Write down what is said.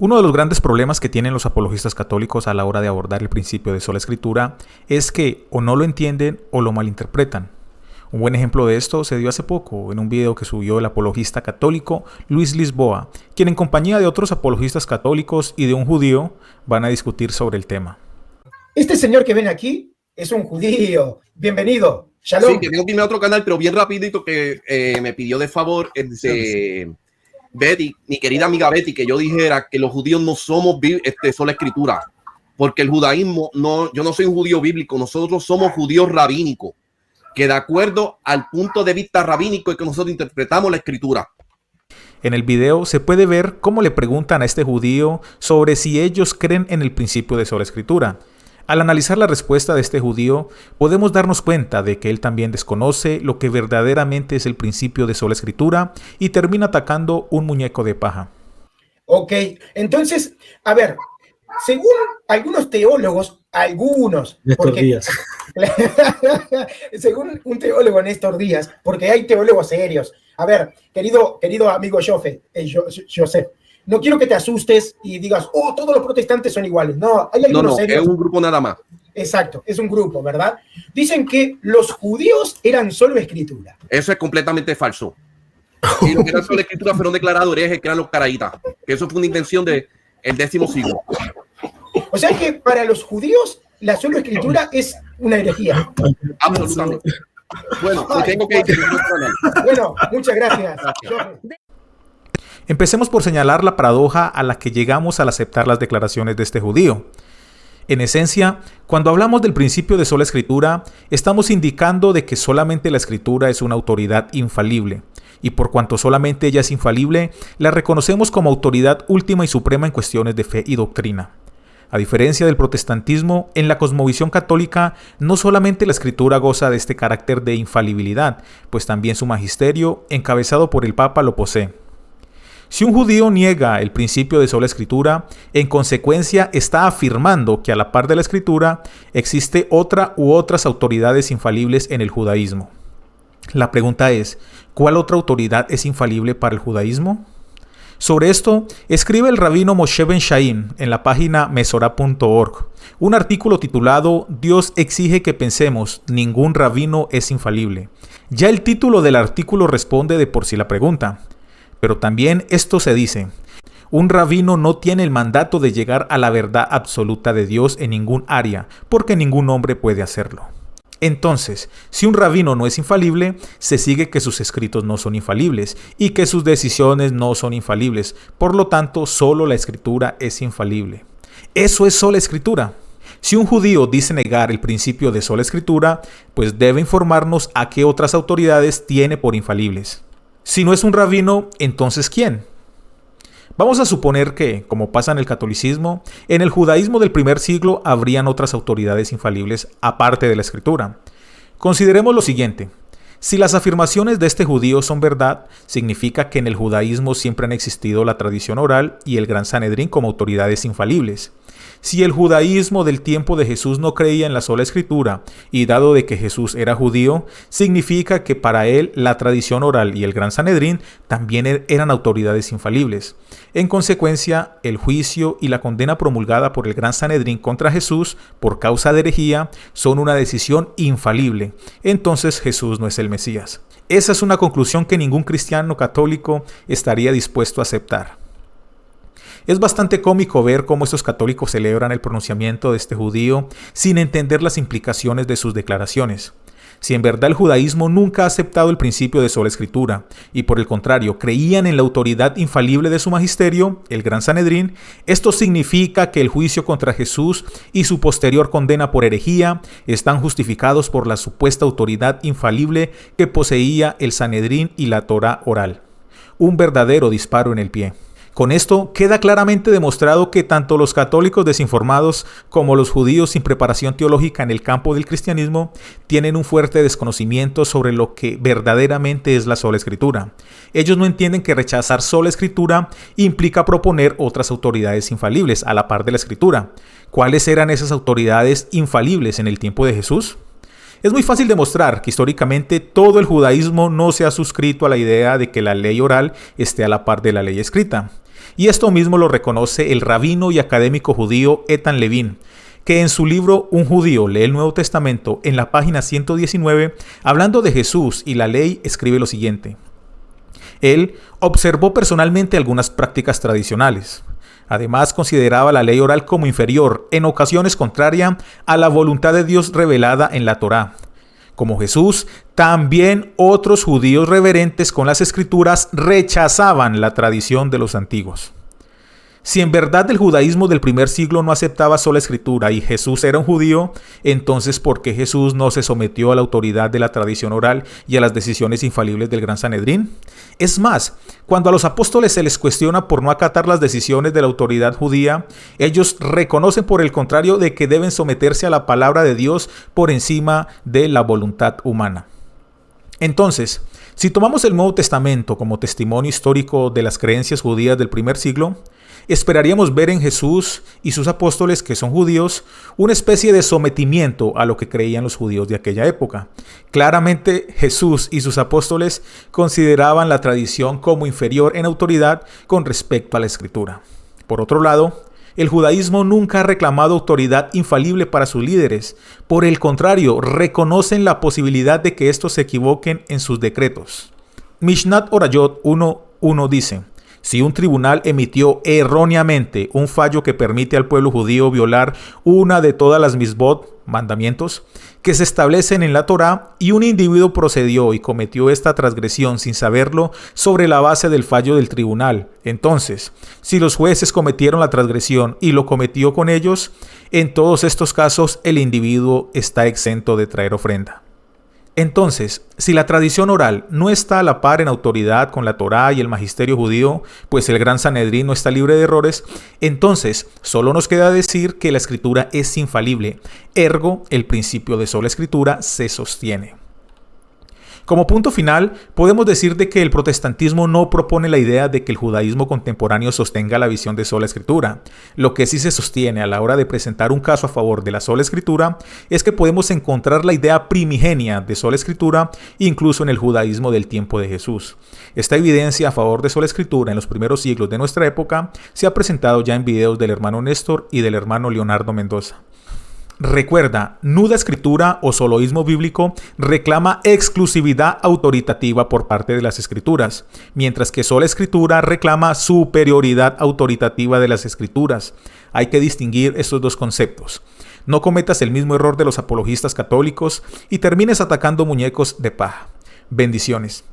Uno de los grandes problemas que tienen los apologistas católicos a la hora de abordar el principio de sola escritura es que o no lo entienden o lo malinterpretan. Un buen ejemplo de esto se dio hace poco en un video que subió el apologista católico Luis Lisboa, quien en compañía de otros apologistas católicos y de un judío van a discutir sobre el tema. Este señor que ven aquí es un judío. Bienvenido. Shalom. Sí, que tengo que irme a otro canal, pero bien rapidito que me pidió de favor Betty, mi querida amiga Betty, que yo dijera que los judíos no somos sola escritura, porque el judaísmo, yo no soy un judío bíblico, nosotros somos judíos rabínicos, que de acuerdo al punto de vista rabínico es que nosotros interpretamos la escritura. En el video se puede ver cómo le preguntan a este judío sobre si ellos creen en el principio de sola escritura. Al analizar la respuesta de este judío, podemos darnos cuenta de que él también desconoce lo que verdaderamente es el principio de sola escritura y termina atacando un muñeco de paja. Ok, entonces, a ver, según algunos teólogos, Néstor Díaz. Según un teólogo Néstor Díaz, porque hay teólogos serios. A ver, querido amigo Joseph, no quiero que te asustes y digas, oh, todos los protestantes son iguales. No, hay algunos serios. Es un grupo nada más. Exacto, es un grupo, ¿verdad? Dicen que los judíos eran solo escritura. Eso es completamente falso. Y los que eran solo escritura fueron declarados herejes, que eran los caraítas. Que eso fue una invención del X siglo. O sea que para los judíos la solo escritura es una herejía. Absolutamente. Bueno, me tengo que ir. Bueno, muchas gracias. Empecemos por señalar la paradoja a la que llegamos al aceptar las declaraciones de este judío. En esencia, cuando hablamos del principio de sola escritura, estamos indicando de que solamente la escritura es una autoridad infalible, y por cuanto solamente ella es infalible, la reconocemos como autoridad última y suprema en cuestiones de fe y doctrina. A diferencia del protestantismo, en la cosmovisión católica, no solamente la escritura goza de este carácter de infalibilidad, pues también su magisterio, encabezado por el Papa, lo posee. Si un judío niega el principio de sola escritura, en consecuencia está afirmando que a la par de la escritura existe otra u otras autoridades infalibles en el judaísmo. La pregunta es, ¿cuál otra autoridad es infalible para el judaísmo? Sobre esto, escribe el rabino Moshe Ben Shaim en la página mesorá.org un artículo titulado Dios exige que pensemos, ningún rabino es infalible. Ya el título del artículo responde de por sí la pregunta. Pero también esto se dice, un rabino no tiene el mandato de llegar a la verdad absoluta de Dios en ningún área, porque ningún hombre puede hacerlo. Entonces, si un rabino no es infalible, se sigue que sus escritos no son infalibles y que sus decisiones no son infalibles. Por lo tanto, solo la escritura es infalible. Eso es sola escritura. Si un judío dice negar el principio de sola escritura, pues debe informarnos a qué otras autoridades tiene por infalibles. Si no es un rabino, entonces ¿quién? Vamos a suponer que, como pasa en el catolicismo, en el judaísmo del primer siglo habrían otras autoridades infalibles aparte de la escritura. Consideremos lo siguiente. Si las afirmaciones de este judío son verdad, significa que en el judaísmo siempre han existido la tradición oral y el Gran Sanedrín como autoridades infalibles. Si el judaísmo del tiempo de Jesús no creía en la sola escritura, y dado de que Jesús era judío, significa que para él la tradición oral y el Gran Sanedrín también eran autoridades infalibles. En consecuencia, el juicio y la condena promulgada por el Gran Sanedrín contra Jesús por causa de herejía son una decisión infalible. Entonces Jesús no es el Mesías. Esa es una conclusión que ningún cristiano católico estaría dispuesto a aceptar. Es bastante cómico ver cómo estos católicos celebran el pronunciamiento de este judío sin entender las implicaciones de sus declaraciones. Si en verdad el judaísmo nunca ha aceptado el principio de sola escritura y por el contrario creían en la autoridad infalible de su magisterio, el Gran Sanedrín, esto significa que el juicio contra Jesús y su posterior condena por herejía están justificados por la supuesta autoridad infalible que poseía el Sanedrín y la Torá oral. Un verdadero disparo en el pie. Con esto queda claramente demostrado que tanto los católicos desinformados como los judíos sin preparación teológica en el campo del cristianismo tienen un fuerte desconocimiento sobre lo que verdaderamente es la sola escritura. Ellos no entienden que rechazar sola escritura implica proponer otras autoridades infalibles a la par de la escritura. ¿Cuáles eran esas autoridades infalibles en el tiempo de Jesús? Es muy fácil demostrar que históricamente todo el judaísmo no se ha suscrito a la idea de que la ley oral esté a la par de la ley escrita. Y esto mismo lo reconoce el rabino y académico judío Etan Levin, que en su libro Un judío lee el Nuevo Testamento, en la página 119, hablando de Jesús y la ley, escribe lo siguiente. Él observó personalmente algunas prácticas tradicionales. Además, consideraba la ley oral como inferior, en ocasiones contraria a la voluntad de Dios revelada en la Torá. Como Jesús, también otros judíos reverentes con las Escrituras rechazaban la tradición de los antiguos. Si en verdad el judaísmo del primer siglo no aceptaba sola escritura y Jesús era un judío, entonces ¿por qué Jesús no se sometió a la autoridad de la tradición oral y a las decisiones infalibles del Gran Sanedrín? Es más, cuando a los apóstoles se les cuestiona por no acatar las decisiones de la autoridad judía, ellos reconocen por el contrario de que deben someterse a la palabra de Dios por encima de la voluntad humana. Entonces, si tomamos el Nuevo Testamento como testimonio histórico de las creencias judías del primer siglo, esperaríamos ver en Jesús y sus apóstoles, que son judíos, una especie de sometimiento a lo que creían los judíos de aquella época. Claramente, Jesús y sus apóstoles consideraban la tradición como inferior en autoridad con respecto a la Escritura. Por otro lado, el judaísmo nunca ha reclamado autoridad infalible para sus líderes. Por el contrario, reconocen la posibilidad de que estos se equivoquen en sus decretos. Mishnat Orayot 1:1 dice: si un tribunal emitió erróneamente un fallo que permite al pueblo judío violar una de todas las misbot, mandamientos, que se establecen en la Torá, y un individuo procedió y cometió esta transgresión sin saberlo sobre la base del fallo del tribunal, entonces, si los jueces cometieron la transgresión y lo cometió con ellos, en todos estos casos el individuo está exento de traer ofrenda. Entonces, si la tradición oral no está a la par en autoridad con la Torá y el magisterio judío, pues el Gran Sanedrín no está libre de errores, entonces solo nos queda decir que la escritura es infalible, ergo el principio de sola escritura se sostiene. Como punto final, podemos decir de que el protestantismo no propone la idea de que el judaísmo contemporáneo sostenga la visión de sola escritura. Lo que sí se sostiene a la hora de presentar un caso a favor de la sola escritura es que podemos encontrar la idea primigenia de sola escritura incluso en el judaísmo del tiempo de Jesús. Esta evidencia a favor de sola escritura en los primeros siglos de nuestra época se ha presentado ya en videos del hermano Néstor y del hermano Leonardo Mendoza. Recuerda, nuda escritura o soloísmo bíblico reclama exclusividad autoritativa por parte de las escrituras, mientras que sola escritura reclama superioridad autoritativa de las escrituras. Hay que distinguir estos dos conceptos. No cometas el mismo error de los apologistas católicos y termines atacando muñecos de paja. Bendiciones.